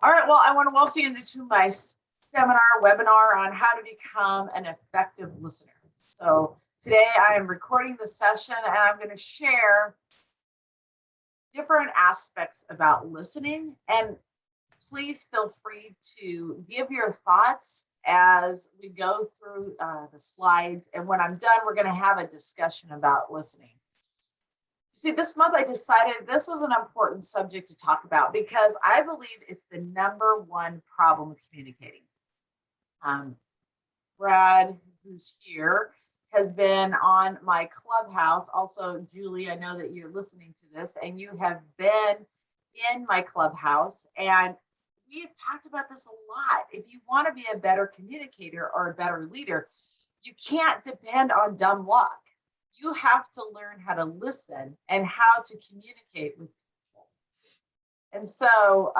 All right, well, I want to welcome you to my webinar on how to become an effective listener. So today I am recording the session and I'm going to share different aspects about listening. And please feel free to give your thoughts as we go through the slides. And when I'm done, we're going to have a discussion about listening. See, this month I decided this was an important subject to talk about because I believe it's the number one problem with communicating. Brad, who's here, has been on my Clubhouse. Also, Julie, I know that you're listening to this and you have been in my Clubhouse. And we have talked about this a lot. If you want to be a better communicator or a better leader, you can't depend on dumb luck. You have to learn how to listen and how to communicate with people. And so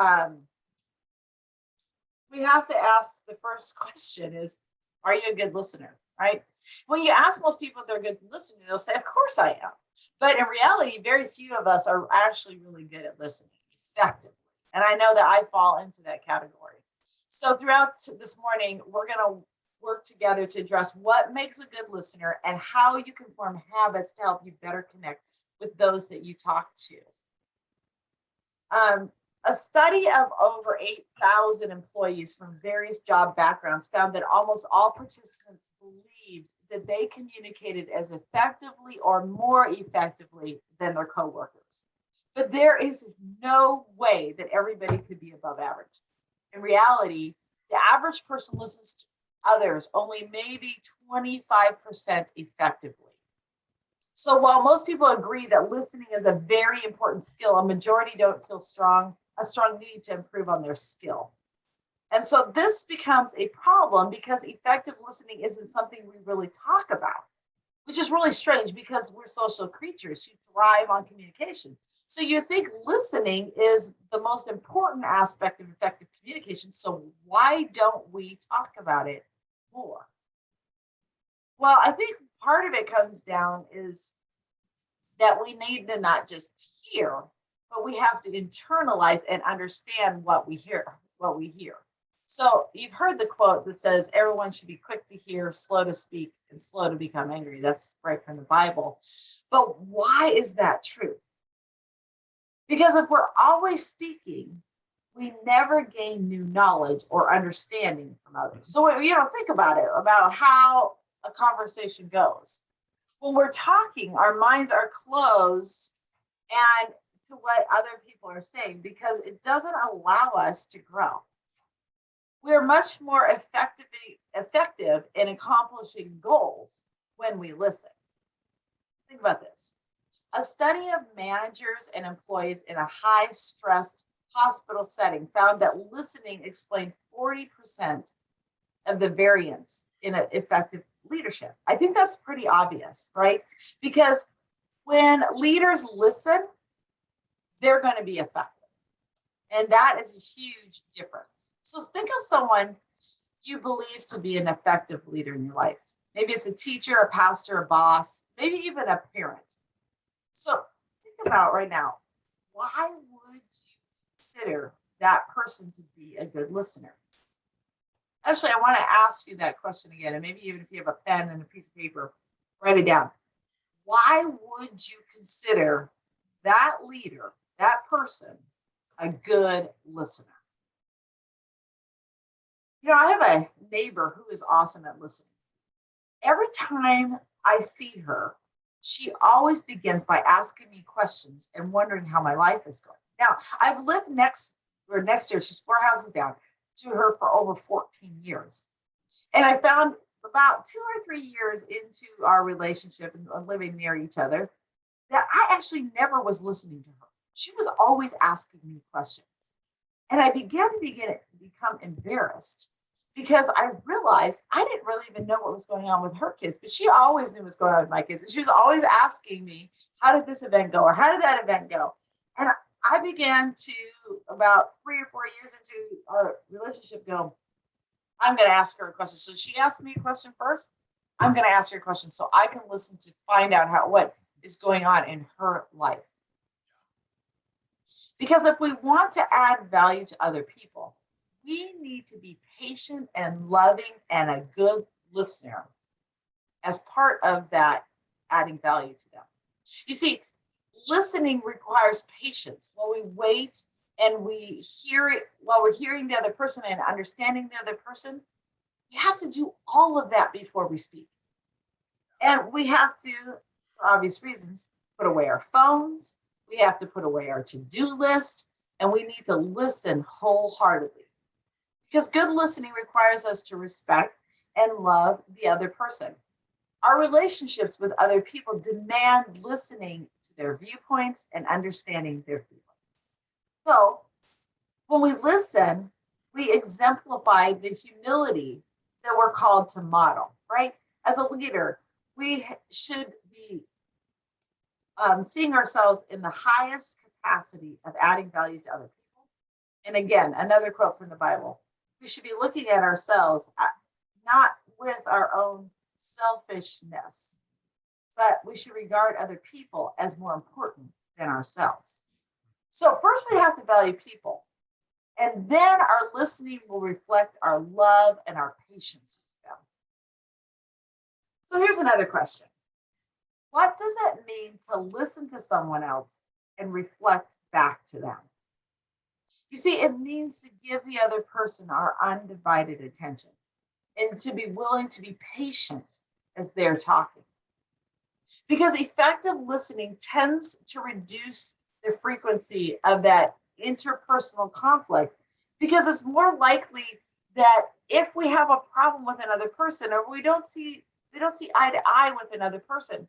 we have to ask the first question is, are you a good listener, right? When you ask most people if they're good listening, they'll say, of course I am. But in reality, very few of us are actually really good at listening effectively. And I know that I fall into that category. So throughout this morning, we're going to work together to address what makes a good listener and how you can form habits to help you better connect with those that you talk to. A study of over 8,000 employees from various job backgrounds found that almost all participants believed that they communicated as effectively or more effectively than their coworkers. But there is no way that everybody could be above average. In reality, the average person listens to others only maybe 25% effectively. So while most people agree that listening is a very important skill, a majority don't feel a strong need to improve on their skill. And so this becomes a problem because effective listening isn't something we really talk about, which is really strange because we're social creatures who thrive on communication. So you think listening is the most important aspect of effective communication. So why don't we talk about it more? Well, I think part of it comes down is that we need to not just hear, but we have to internalize and understand what we hear. So you've heard the quote that says, everyone should be quick to hear, slow to speak, and slow to become angry. That's right from the Bible. But why is that true? Because if we're always speaking, we never gain new knowledge or understanding from others. So, think about it, about how a conversation goes. When we're talking, our minds are closed and to what other people are saying because it doesn't allow us to grow. We're much more effective in accomplishing goals when we listen. Think about this. A study of managers and employees in a high-stressed hospital setting found that listening explained 40% of the variance in effective leadership. I think that's pretty obvious, right? Because when leaders listen, they're going to be effective. And that is a huge difference. So think of someone you believe to be an effective leader in your life. Maybe it's a teacher, a pastor, a boss, maybe even a parent. So think about right now, why would you consider that person to be a good listener? Actually, I want to ask you that question again, and maybe even if you have a pen and a piece of paper, write it down. Why would you consider that leader, that person, a good listener? I have a neighbor who is awesome at listening. Every time I see her, she always begins by asking me questions and wondering how my life is going. Now, I've lived next year, she's 4 houses down, to her for over 14 years. And I found about 2 or 3 years into our relationship and living near each other that I actually never was listening to her. She was always asking me questions. And I began to become embarrassed because I realized I didn't really even know what was going on with her kids, but she always knew what was going on with my kids. And she was always asking me, how did this event go? Or how did that event go? And I began to, about 3 or 4 years into our relationship, go, I'm going to ask her a question. So she asked me a question first. I'm going to ask her a question so I can listen to find out what is going on in her life. Because if we want to add value to other people, we need to be patient and loving and a good listener as part of that adding value to them. You see, listening requires patience. While we wait and we hear it, while we're hearing the other person and understanding the other person, we have to do all of that before we speak. And we have to, for obvious reasons, put away our phones. We have to put away our to-do list, and we need to listen wholeheartedly. Because good listening requires us to respect and love the other person. Our relationships with other people demand listening to their viewpoints and understanding their feelings. So when we listen, we exemplify the humility that we're called to model, right? As a leader, we should be seeing ourselves in the highest capacity of adding value to other people. And again, another quote from the Bible, we should be looking at ourselves not with our own selfishness, but we should regard other people as more important than ourselves. So first we have to value people, and then our listening will reflect our love and our patience with them. So here's another question. What does it mean to listen to someone else and reflect back to them? You see, it means to give the other person our undivided attention and to be willing to be patient as they're talking. Because effective listening tends to reduce the frequency of that interpersonal conflict, because it's more likely that if we have a problem with another person or we don't see eye to eye with another person,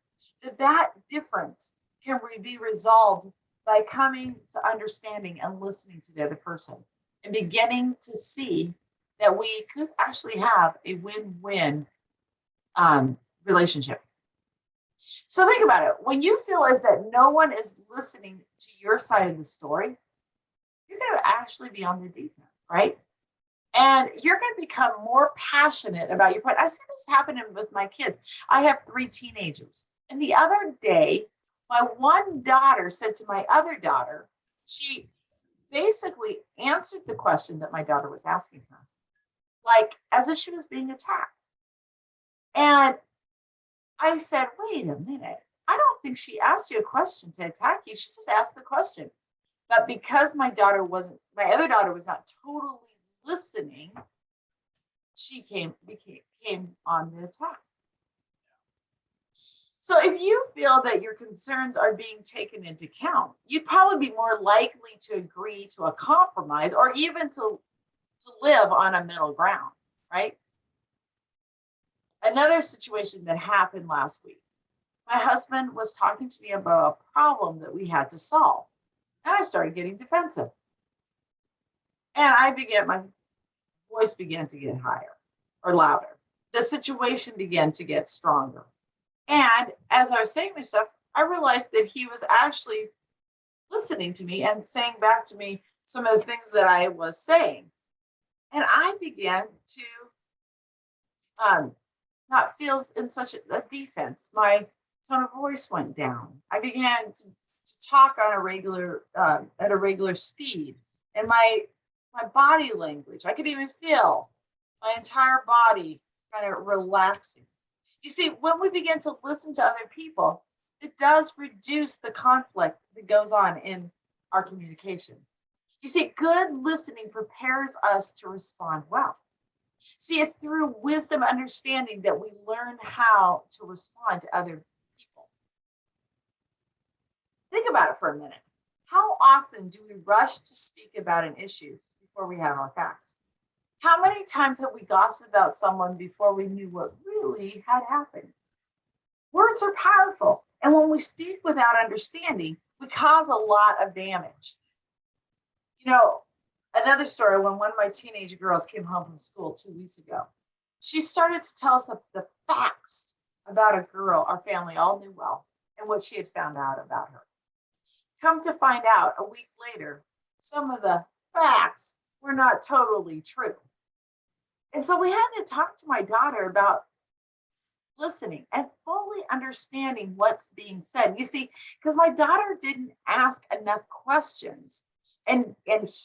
that difference can be resolved by coming to understanding and listening to the other person and beginning to see that we could actually have a win-win relationship. So think about it. When you feel as that no one is listening to your side of the story, you're going to actually be on the defense, right? And you're going to become more passionate about your point. I see this happening with my kids. I have 3 teenagers. And the other day, my one daughter said to my other daughter, she basically answered the question that my daughter was asking her, like as if she was being attacked. And I said, wait a minute. I don't think she asked you a question to attack you. She just asked the question. But because my other daughter was not totally listening, she came on the attack. So if you feel that your concerns are being taken into account, you'd probably be more likely to agree to a compromise or even to live on a middle ground, right? Another situation that happened last week, my husband was talking to me about a problem that we had to solve. And I started getting defensive. And my voice began to get higher or louder. The situation began to get stronger. And as I was saying my stuff, I realized that he was actually listening to me and saying back to me some of the things that I was saying. And I began to not feel in such a defense. My tone of voice went down. I began to talk on at a regular speed, and my body language, I could even feel my entire body kind of relaxing. You see, when we begin to listen to other people, it does reduce the conflict that goes on in our communication. You see, good listening prepares us to respond well. See, it's through wisdom understanding that we learn how to respond to other people. Think about it for a minute. How often do we rush to speak about an issue before we have our facts? How many times have we gossiped about someone before we knew what really had happened? Words are powerful, and when we speak without understanding, we cause a lot of damage. You know, another story, when one of my teenage girls came home from school 2 weeks ago, she started to tell us the facts about a girl our family all knew well and what she had found out about her. Come to find out a week later, some of the facts were not totally true. And so we had to talk to my daughter about listening and fully understanding what's being said. You see, because my daughter didn't ask enough questions and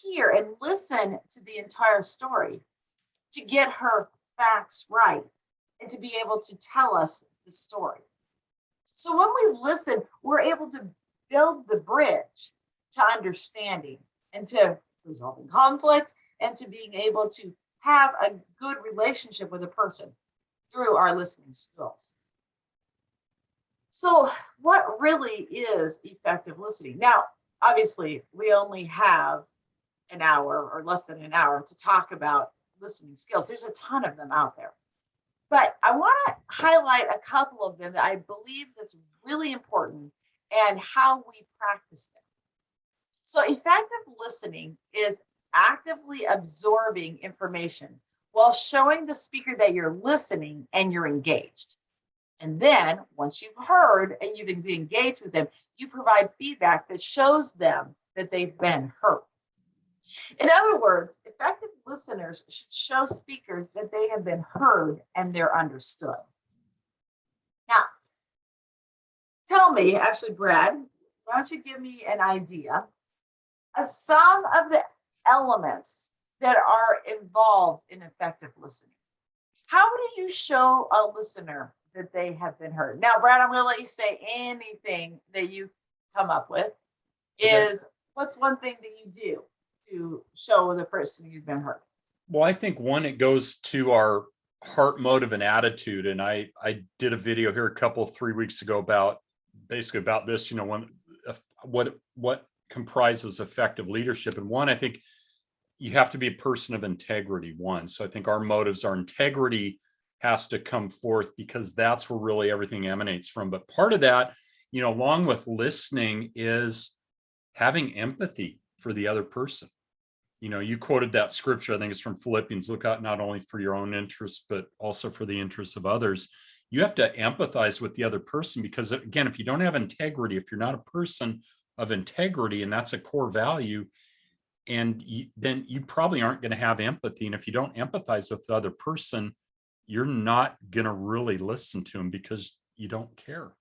hear and listen to the entire story to get her facts right and to be able to tell us the story. So when we listen, we're able to build the bridge to understanding and to resolving conflict and to being able to have a good relationship with a person through our listening skills. So, what really is effective listening? Now, obviously, we only have an hour or less than an hour to talk about listening skills. There's a ton of them out there. But I want to highlight a couple of them that I believe that's really important and how we practice them. So effective listening is actively absorbing information while showing the speaker that you're listening and you're engaged. And then once you've heard and you've been engaged with them, you provide feedback that shows them that they've been heard. In other words, effective listeners should show speakers that they have been heard and they're understood. Now, tell me, actually, Brad, why don't you give me an idea of some of the elements that are involved in effective listening? How do you show a listener that they have been heard? Now, Brad, I'm going to let you say anything that you come up with. Is what's one thing that you do to show the person you've been heard? Well, I think one, it goes to our heart, motive, and attitude. And I did a video here 3 weeks ago about basically about this, when what comprises effective leadership. And one, I think you have to be a person of integrity, one. So I think our motives, our integrity has to come forth because that's where really everything emanates from. But part of that, along with listening, is having empathy for the other person. You quoted that scripture, I think it's from Philippians, look out not only for your own interests, but also for the interests of others. You have to empathize with the other person because, again, if you don't have integrity, if you're not a person of integrity, and that's a core value, then you probably aren't going to have empathy. And if you don't empathize with the other person, you're not going to really listen to them because you don't care.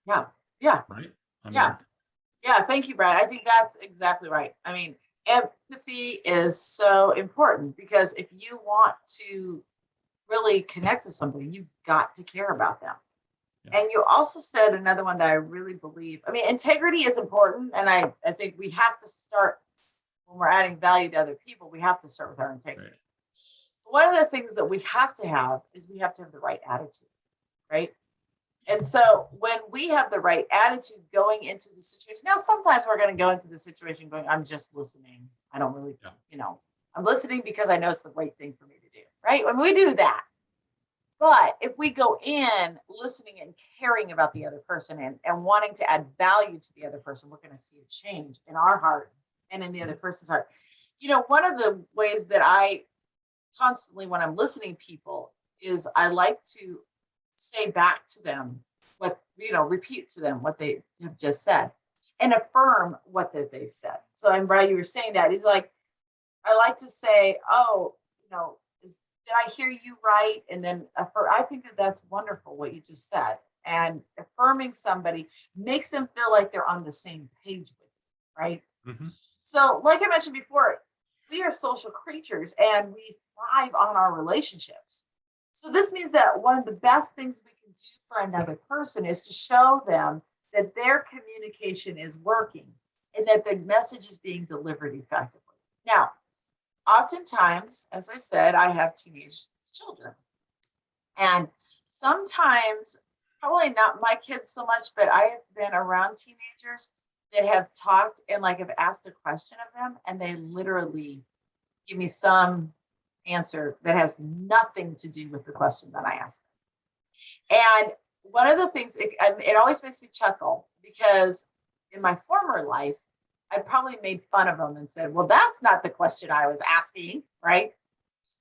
Yeah. Yeah. Right. Yeah. Thank you, Brad. I think that's exactly right. I mean, empathy is so important because if you want to really connect with somebody, you've got to care about them. Yeah. And you also said another one that I really believe, integrity is important. And I think we have to start, when we're adding value to other people, we have to start with our integrity. Right. One of the things that we have to have is we have to have the right attitude, right? And so when we have the right attitude going into the situation, now sometimes we're going to go into the situation going, I'm just listening. I don't really, I'm listening because I know it's the right thing for me to do, right? When we do that. But if we go in listening and caring about the other person and wanting to add value to the other person, we're going to see a change in our heart and in the other person's heart. One of the ways that I constantly, when I'm listening to people, is I like to say back to them repeat to them what they have just said and affirm what that they've said. So, and Brad, you were saying that, it's like, I like to say, did I hear you right? And then I think that that's wonderful what you just said. And affirming somebody makes them feel like they're on the same page with you, right? Mm-hmm. So, like I mentioned before, we are social creatures and we thrive on our relationships. So this means that one of the best things we can do for another person is to show them that their communication is working and that the message is being delivered effectively. Now, oftentimes, as I said, I have teenage children. And sometimes, probably not my kids so much, but I have been around teenagers that have talked and have asked a question of them, and they literally give me some answer that has nothing to do with the question that I asked them. And one of the things, it always makes me chuckle because in my former life, I probably made fun of them and said, well, that's not the question I was asking, right?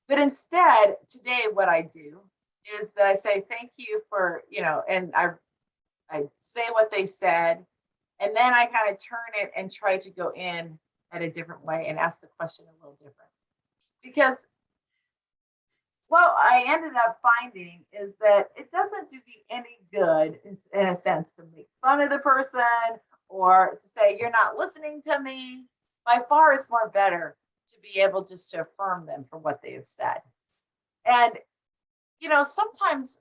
But instead, today, what I do is that I say, thank you for, and I say what they said, and then I kind of turn it and try to go in at a different way and ask the question a little different. Because what I ended up finding is that it doesn't do me any good, in a sense, to make fun of the person or to say, you're not listening to me. by far it's more better to be able just to affirm them for what they have said. And, sometimes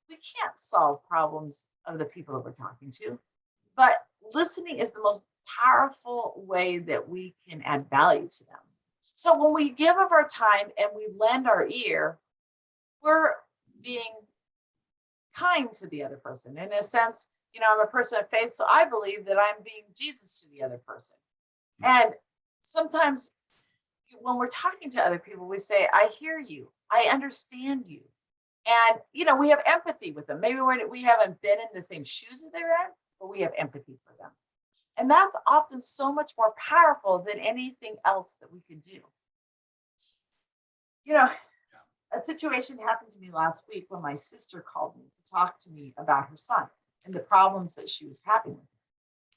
we can't solve problems of the people that we're talking to, but listening is the most powerful way that we can add value to them. So when we give of our time and we lend our ear, we're being kind to the other person. In a sense, I'm a person of faith, so I believe that I'm being Jesus to the other person. And sometimes when we're talking to other people, we say, I hear you, I understand you. And, we have empathy with them. Maybe we haven't been in the same shoes that they're in, but we have empathy for them. And that's often so much more powerful than anything else that we could do. A situation happened to me last week when my sister called me to talk to me about her son and the problems that she was having with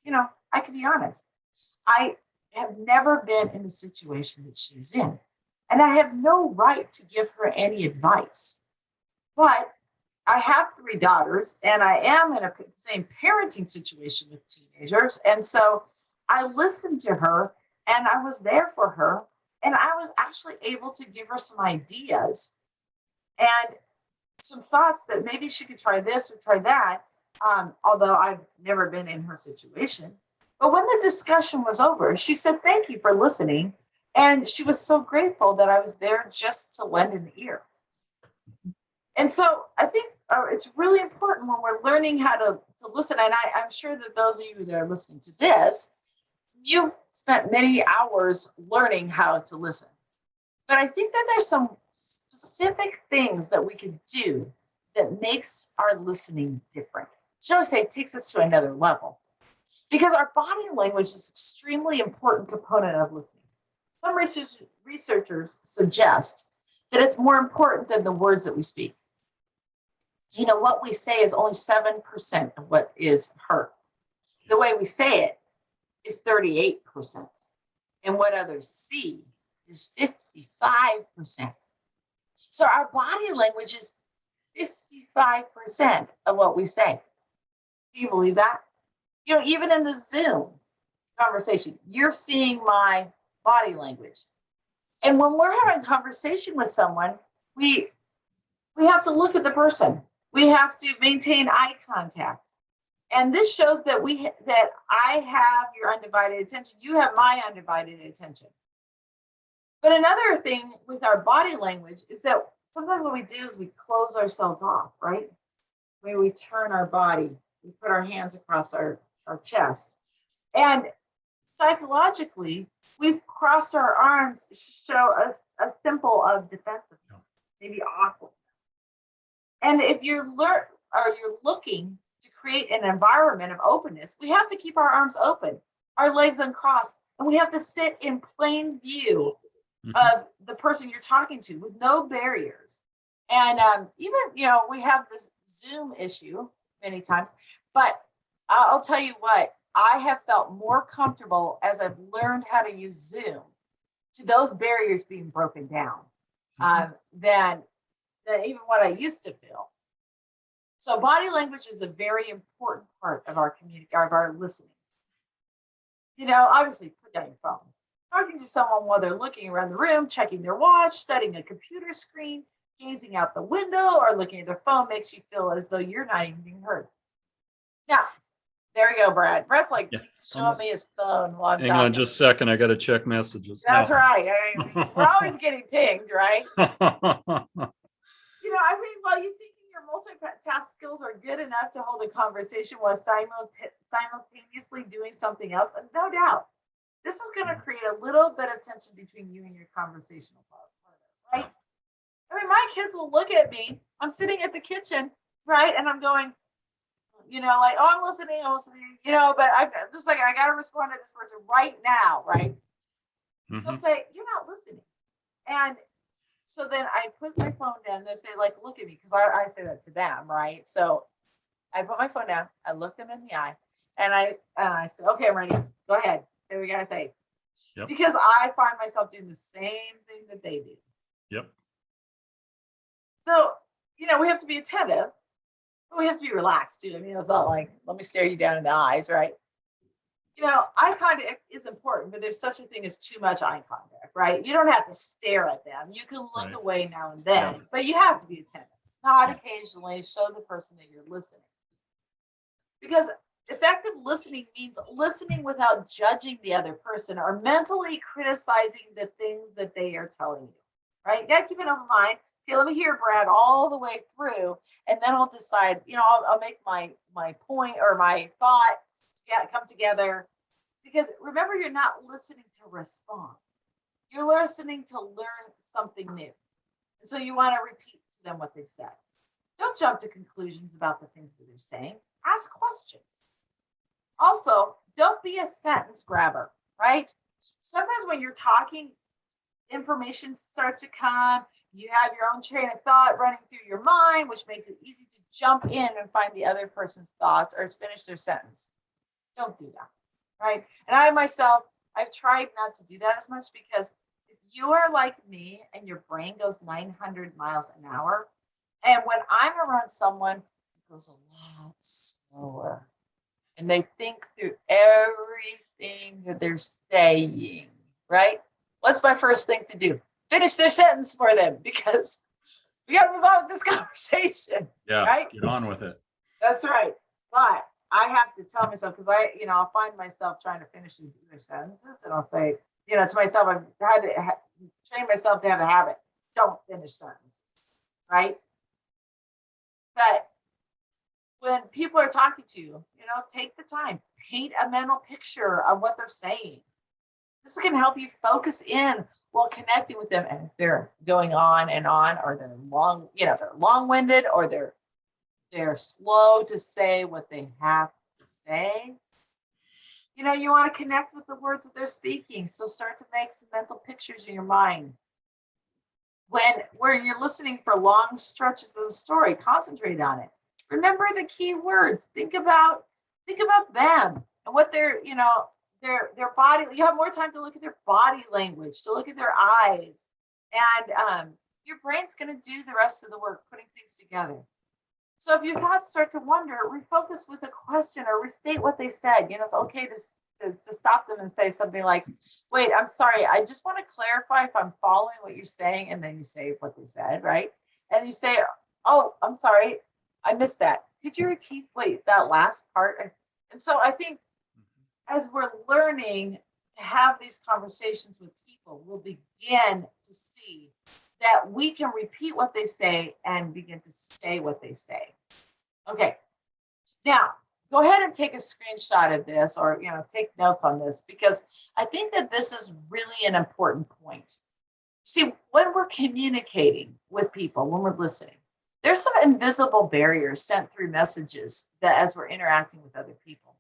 him. I can be honest. I have never been in the situation that she's in, and I have no right to give her any advice. But I have 3 daughters, and I am in a same parenting situation with teenagers. And so I listened to her, and I was there for her, and I was actually able to give her some ideas and some thoughts that maybe she could try this or try that, although I've never been in her situation. But when the discussion was over, she said, thank you for listening. And she was so grateful that I was there just to lend an ear. And so I think it's really important when we're learning how to listen. And I'm sure that those of you that are listening to this, you've spent many hours learning how to listen. But I think that there's some specific things that we can do that makes our listening different. Shall we say, takes us to another level. Because our body language is an extremely important component of listening. Some researchers suggest that it's more important than the words that we speak. What we say is only 7% of what is heard. The way we say it is 38%. And what others see is 55%. So our body language is 55% of what we say. Do you believe that? Even in the Zoom conversation, you're seeing my body language. And when we're having a conversation with someone, we have to look at the person. We have to maintain eye contact. And this shows that I have your undivided attention. You have my undivided attention. But another thing with our body language is that sometimes what we do is we close ourselves off, right? When we turn our body, we put our hands across our chest. And psychologically, we've crossed our arms to show a symbol of defensiveness, maybe awkward. And if you're looking to create an environment of openness, we have to keep our arms open, our legs uncrossed, and we have to sit in plain view of the person you're talking to with no barriers. And even, we have this Zoom issue many times, but I'll tell you what, I have felt more comfortable as I've learned how to use Zoom to those barriers being broken down than even what I used to feel. So body language is a very important part of our of our listening. Obviously put down your phone. Talking to someone while they're looking around the room, checking their watch, studying a computer screen, gazing out the window, or looking at their phone makes you feel as though you're not even being heard. Now, there you go, Brad. Brad's showing me his phone while I'm Hang talking. on just a second. I got to check messages. That's right. We're always getting pinged, right? I think while you think your multitask skills are good enough to hold a conversation while simultaneously doing something else, no doubt, this is going to create a little bit of tension between you and your conversational partner, right? I mean, my kids will look at me. I'm sitting at the kitchen, right? And I'm going, oh, I'm listening, but I got to respond to this person right now, right? They'll say, you're not listening. And so then I put my phone down. They say, look at me, because I say that to them, right? So I put my phone down. I look them in the eye, and I said, okay, I'm ready. Go ahead. Say what you gotta say. Yep. Because I find myself doing the same thing that they do. Yep. So, we have to be attentive, but we have to be relaxed too. I mean, it's not like, let me stare you down in the eyes, right? Eye contact is important, but there's such a thing as too much eye contact, right? You don't have to stare at them. You can look Right. away now and Yeah. then, but you have to be attentive. Nod Yeah. occasionally, show the person that you're listening. Because effective listening means listening without judging the other person or mentally criticizing the things that they are telling you, right? You gotta keep an open mind. Okay, let me hear Brad all the way through, and then I'll decide, I'll make my point or my thoughts come together. Because remember, you're not listening to respond. You're listening to learn something new. And so you want to repeat to them what they've said. Don't jump to conclusions about the things that they're saying. Ask questions. Also, don't be a sentence grabber, right? Sometimes when you're talking, information starts to come. You have your own train of thought running through your mind, which makes it easy to jump in and find the other person's thoughts or finish their sentence. Don't do that, right? And I myself, I've tried not to do that as much because if you are like me and your brain goes 900 miles an hour, and when I'm around someone, it goes a lot slower and they think through everything that they're saying, right? What's my first thing to do? Finish their sentence for them because we got to move on with this conversation, Yeah. right? Get on with it. That's right. But I have to tell myself because I'll find myself trying to finish their sentences and I'll say, to myself, I've had to train myself to have a habit. Don't finish sentences, right? But when people are talking to you, take the time, paint a mental picture of what they're saying. This can help you focus in while connecting with them. And if they're going on and on, or they're they're long-winded, or they're slow to say what they have to say, you want to connect with the words that they're speaking. So start to make some mental pictures in your mind. Where you're listening for long stretches of the story, concentrate on it. Remember the key words. Think about them and what their body. You have more time to look at their body language, to look at their eyes, and your brain's going to do the rest of the work, putting things together. So if your thoughts start to wander, refocus with a question or restate what they said. It's okay to stop them and say something like, wait, I'm sorry, I just want to clarify if I'm following what you're saying. And then you say what they said, right? And you say, oh, I'm sorry, I missed that. Could you repeat, that last part? And so I think as we're learning to have these conversations with people, we'll begin to see that we can repeat what they say and begin to say what they say. Okay. Now, go ahead and take a screenshot of this or, take notes on this because I think that this is really an important point. See, when we're communicating with people, when we're listening, there's some invisible barriers sent through messages that as we're interacting with other people.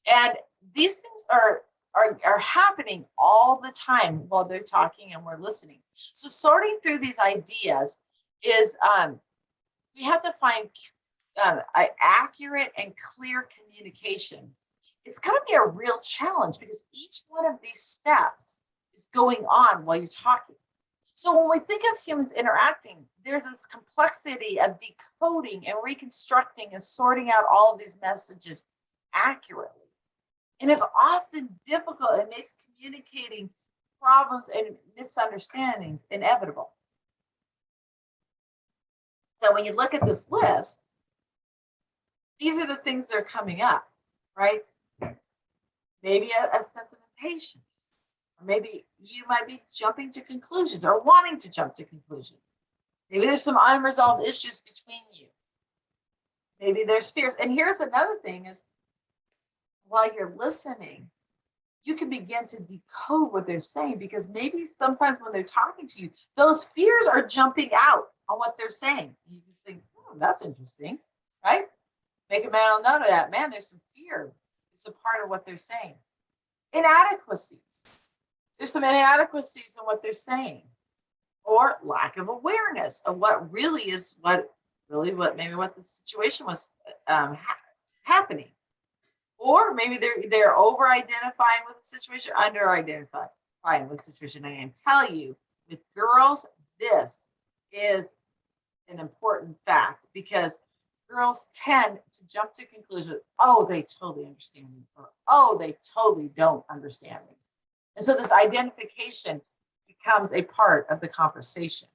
And these things are happening all the time while they're talking and we're listening. So sorting through these ideas is we have to find accurate and clear communication. It's going to be a real challenge because each one of these steps is going on while you're talking. So when we think of humans interacting, there's this complexity of decoding and reconstructing and sorting out all of these messages accurately. And it's often difficult. It makes communicating problems and misunderstandings inevitable. So when you look at this list, these are the things that are coming up, right? Maybe a sense of impatience. Or maybe you might be jumping to conclusions or wanting to jump to conclusions. Maybe there's some unresolved issues between you. Maybe there's fears. And here's another thing is, while you're listening, you can begin to decode what they're saying because maybe sometimes when they're talking to you, those fears are jumping out on what they're saying. You just think, that's interesting, right? Make a mental note of that. Man, there's some fear. It's a part of what they're saying. Inadequacies. There's some inadequacies in what they're saying, or lack of awareness of what really is what the situation was happening. Or maybe they're over-identifying with the situation, under-identifying with the situation. I can tell you, with girls, this is an important fact because girls tend to jump to conclusions. Oh, they totally understand me, or oh, they totally don't understand me. And so this identification becomes a part of the conversation.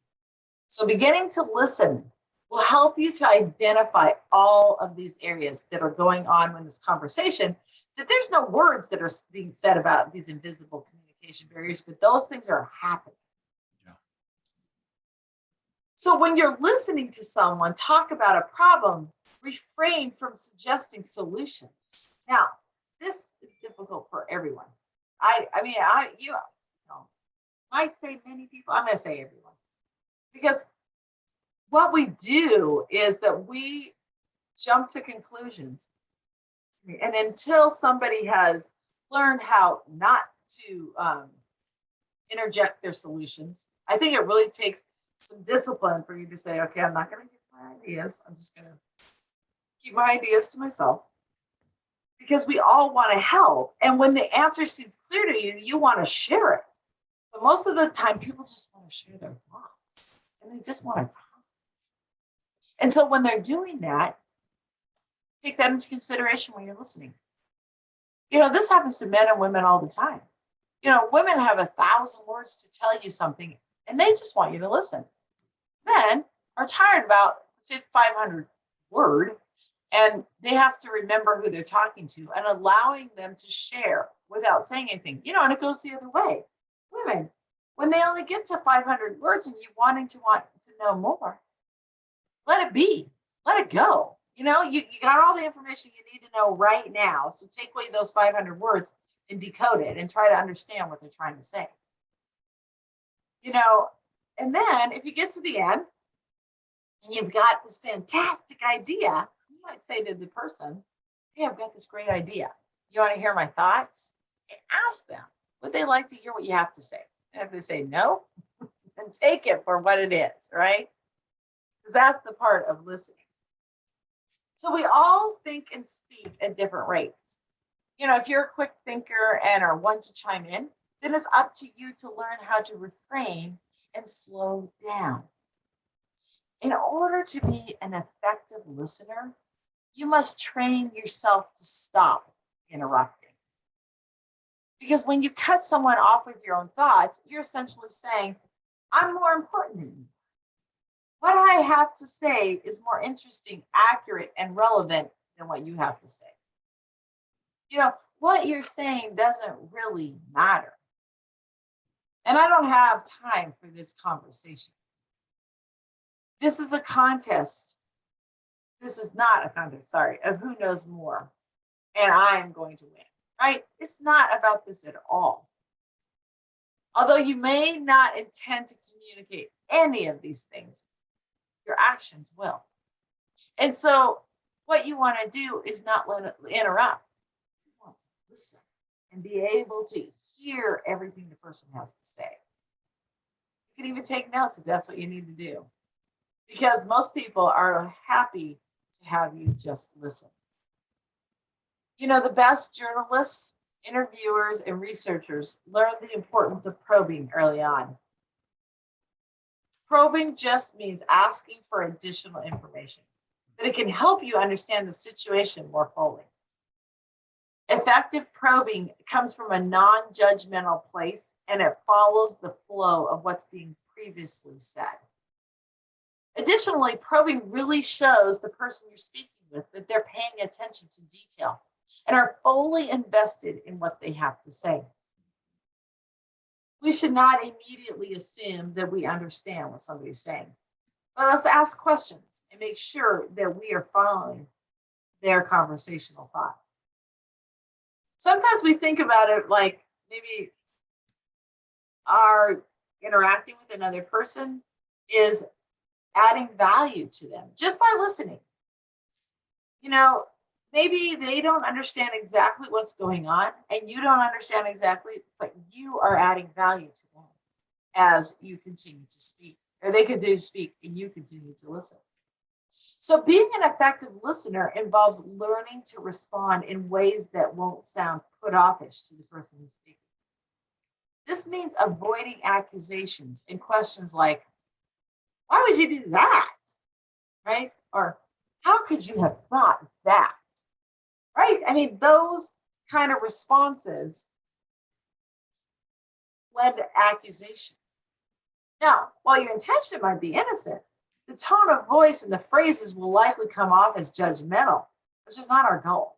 So beginning to listen will help you to identify all of these areas that are going on in this conversation, that there's no words that are being said about these invisible communication barriers, but those things are happening. Yeah. So when you're listening to someone talk about a problem, refrain from suggesting solutions. Now, this is difficult for everyone. You know, might say many people, I'm going to say everyone, because what we do is that we jump to conclusions. And until somebody has learned how not to interject their solutions, I think it really takes some discipline for you to say, okay, I'm not going to give my ideas. I'm just going to keep my ideas to myself, because we all want to help. And when the answer seems clear to you, you want to share it. But most of the time, people just want to share their thoughts and they just want to talk. And so when they're doing that, take that into consideration when you're listening. You know, this happens to men and women all the time. You know, women have 1,000 words to tell you something and they just want you to listen. Men are tired about 500 word, and they have to remember who they're talking to and allowing them to share without saying anything. You know, and it goes the other way. Women, when they only get to 500 words and you want to know more, let it be, let it go. You know, you got all the information you need to know right now. So take away those 500 words and decode it and try to understand what they're trying to say. You know, and then if you get to the end and you've got this fantastic idea, you might say to the person, hey, I've got this great idea. You want to hear my thoughts? And ask them, would they like to hear what you have to say? And if they say no, then take it for what it is, right? Because that's the part of listening. So we all think and speak at different rates. You know, if you're a quick thinker and are one to chime in, then it's up to you to learn how to refrain and slow down. In order to be an effective listener, you must train yourself to stop interrupting. Because when you cut someone off with your own thoughts, you're essentially saying, I'm more important than you. What I have to say is more interesting, accurate, and relevant than what you have to say. You know, what you're saying doesn't really matter. And I don't have time for this conversation. This is a contest. This is not a contest, sorry, of who knows more. And I am going to win, right? It's not about this at all. Although you may not intend to communicate any of these things, your actions will. And so what you want to do is not let it interrupt. You want to listen and be able to hear everything the person has to say. You can even take notes if that's what you need to do, because most people are happy to have you just listen. You know, the best journalists, interviewers, and researchers learn the importance of probing early on. Probing just means asking for additional information, but it can help you understand the situation more fully. Effective probing comes from a non-judgmental place, and it follows the flow of what's being previously said. Additionally, probing really shows the person you're speaking with that they're paying attention to detail and are fully invested in what they have to say. We should not immediately assume that we understand what somebody's saying, but let's ask questions and make sure that we are following their conversational thought. Sometimes we think about it like maybe our interacting with another person is adding value to them just by listening. You know, maybe they don't understand exactly what's going on and you don't understand exactly, but you are adding value to them as you continue to speak, or they continue to speak and you continue to listen. So being an effective listener involves learning to respond in ways that won't sound put offish to the person who's speaking. This means avoiding accusations and questions like, why would you do that? Right? Or How could you have thought that? Right? I mean, those kind of responses led to accusation. Now, while your intention might be innocent, the tone of voice and the phrases will likely come off as judgmental, which is not our goal.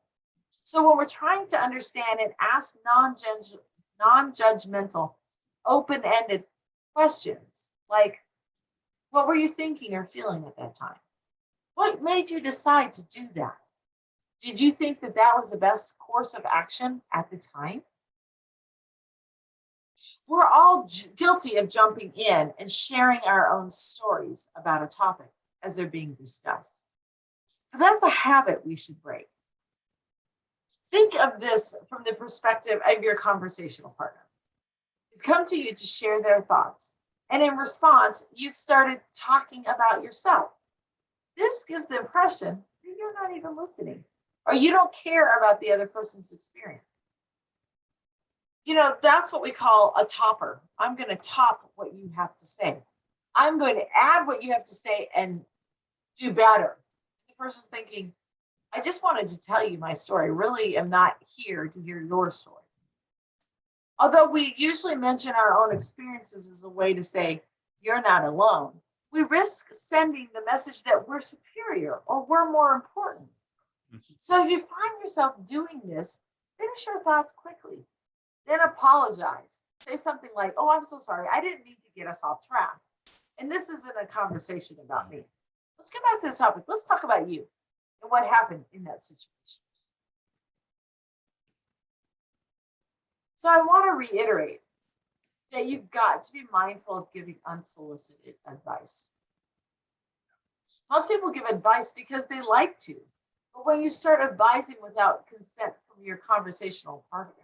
So when we're trying to understand and ask non-judgmental, open-ended questions like, what were you thinking or feeling at that time? What made you decide to do that? Did you think that that was the best course of action at the time? We're all guilty of jumping in and sharing our own stories about a topic as they're being discussed. But that's a habit we should break. Think of this from the perspective of your conversational partner. They come to you to share their thoughts, and in response, you've started talking about yourself. This gives the impression that you're not even listening, or you don't care about the other person's experience. You know, that's what we call a topper. I'm going to top what you have to say. I'm going to add what you have to say and do better. The person's thinking, I just wanted to tell you my story. I really am not here to hear your story. Although we usually mention our own experiences as a way to say, you're not alone, we risk sending the message that we're superior or we're more important. So if you find yourself doing this, finish your thoughts quickly. Then apologize. Say something like, oh, I'm so sorry. I didn't mean to get us off track. And this isn't a conversation about me. Let's get back to this topic. Let's talk about you and what happened in that situation. So I want to reiterate that you've got to be mindful of giving unsolicited advice. Most people give advice because they like to. But when you start advising without consent from your conversational partner,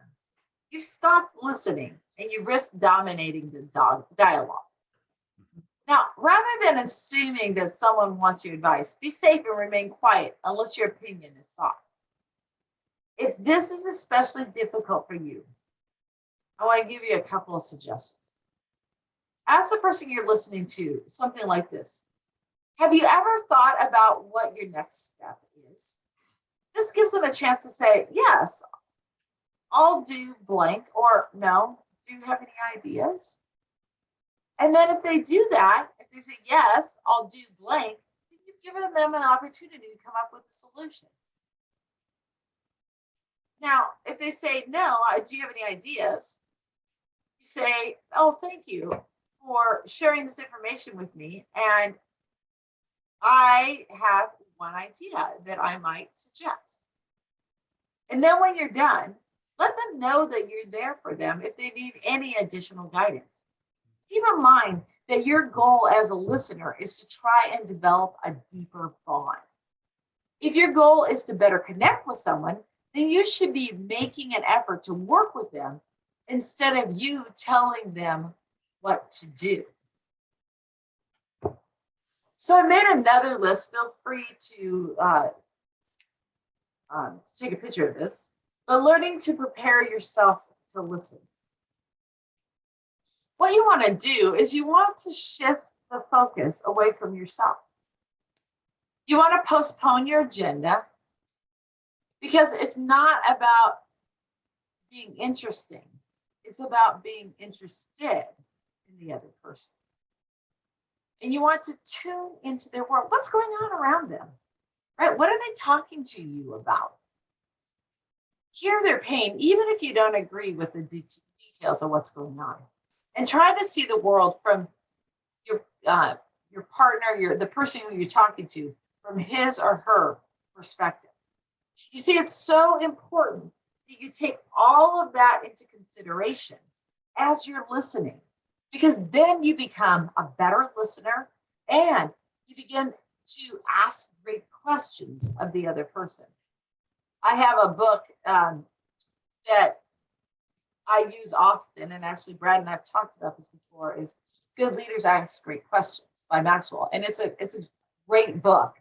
you stop listening and you risk dominating the dialogue. Now, rather than assuming that someone wants your advice, be safe and remain quiet unless your opinion is sought. If this is especially difficult for you, I want to give you a couple of suggestions. Ask the person you're listening to something like this. Have you ever thought about what your next step is? This gives them a chance to say, yes, I'll do blank, or no, do you have any ideas? And then if they do that, if they say, yes, I'll do blank, you've given them an opportunity to come up with a solution. Now, if they say, no, do you have any ideas? You say, oh, thank you for sharing this information with me. And I have one idea that I might suggest. And then when you're done, let them know that you're there for them if they need any additional guidance. Keep in mind that your goal as a listener is to try and develop a deeper bond. If your goal is to better connect with someone, then you should be making an effort to work with them instead of you telling them what to do. So I made another list. Feel free to take a picture of this. But learning to prepare yourself to listen. What you want to do is you want to shift the focus away from yourself. You want to postpone your agenda because it's not about being interesting. It's about being interested in the other person. And you want to tune into their world. What's going on around them? Right? What are they talking to you about? Hear their pain, even if you don't agree with the details of what's going on. And try to see the world from your partner, the person who you're talking to, from his or her perspective. You see, it's so important that you take all of that into consideration as you're listening, because then you become a better listener and you begin to ask great questions of the other person. I have a book that I use often, and actually Brad and I've talked about this before, is Good Leaders Ask Great Questions by Maxwell. And it's a great book.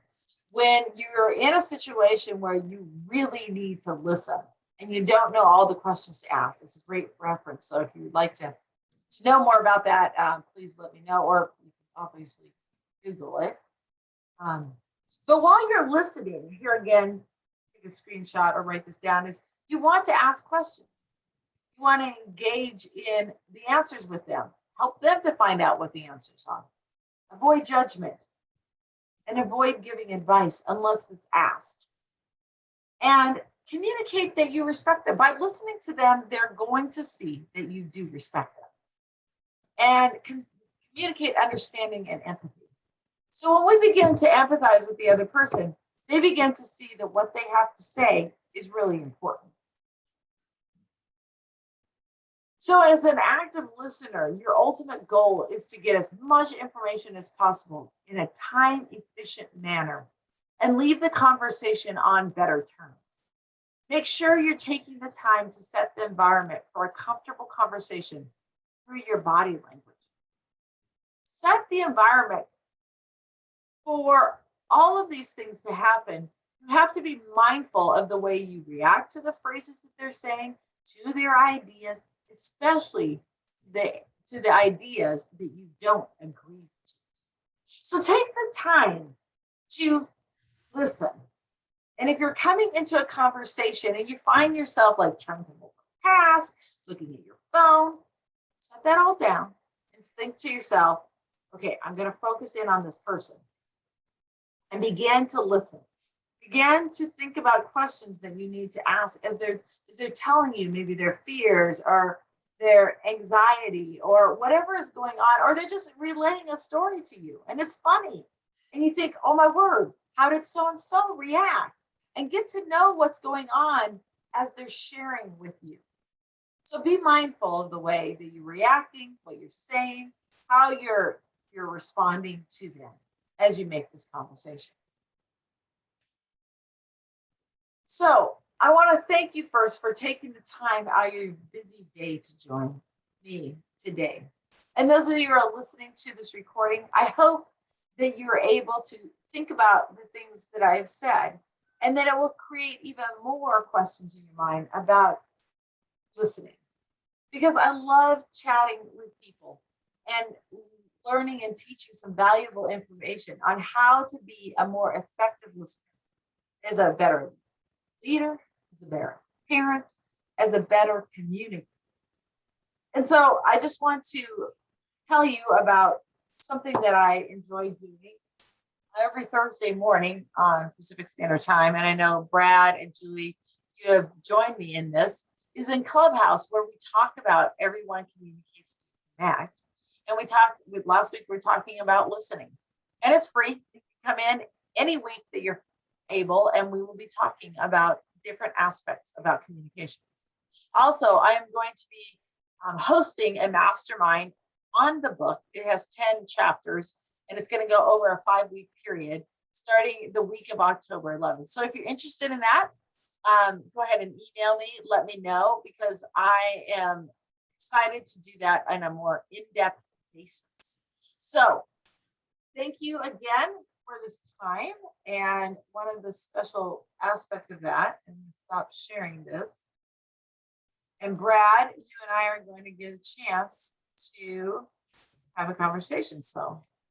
When you're in a situation where you really need to listen and you don't know all the questions to ask, it's a great reference. So if you'd like to know more about that, please let me know, or you can obviously Google it. But while you're listening, here again, take a screenshot or write this down, is you want to ask questions. You want to engage in the answers with them. Help them to find out what the answers are. Avoid judgment and avoid giving advice unless it's asked. And communicate that you respect them. By listening to them, they're going to see that you do respect them. And communicate understanding and empathy. So when we begin to empathize with the other person, they begin to see that what they have to say is really important. So as an active listener, your ultimate goal is to get as much information as possible in a time-efficient manner and leave the conversation on better terms. Make sure you're taking the time to set the environment for a comfortable conversation through your body language. Set the environment for all of these things to happen. You have to be mindful of the way you react to the phrases that they're saying, to their ideas, especially to the ideas that you don't agree to. So take the time to listen. And if you're coming into a conversation and you find yourself like trying to multitask, looking at your phone, set that all down and think to yourself, okay, I'm going to focus in on this person and begin to listen. Begin to think about questions that you need to ask as they're telling you maybe their fears or their anxiety or whatever is going on, or they're just relaying a story to you and it's funny. And you think, oh my word, how did so-and-so react? And get to know what's going on as they're sharing with you. So be mindful of the way that you're reacting, what you're saying, how you're responding to them as you make this conversation. So I want to thank you first for taking the time out of your busy day to join me today. And those of you who are listening to this recording, I hope that you're able to think about the things that I have said, and that it will create even more questions in your mind about listening. Because I love chatting with people and learning and teaching some valuable information on how to be a more effective listener, as a better leader, as a better parent, as a better communicator. And so I just want to tell you about something that I enjoy doing every Thursday morning on Pacific Standard Time. And I know Brad and Julie, you have joined me in this, is in Clubhouse, where we talk about everyone communicates to connect. And last week, we were talking about listening. And it's free. You can come in any week that you're able, and we will be talking about different aspects about communication. Also, I am going to be hosting a mastermind on the book. It has 10 chapters, and it's going to go over a 5-week period starting the week of October 11th. So if you're interested in that, go ahead and email me, let me know, because I am excited to do that on a more in-depth basis. So thank you again for this time. And one of the special aspects of that, and stop sharing this, and Brad, you and I are going to get a chance to have a conversation. So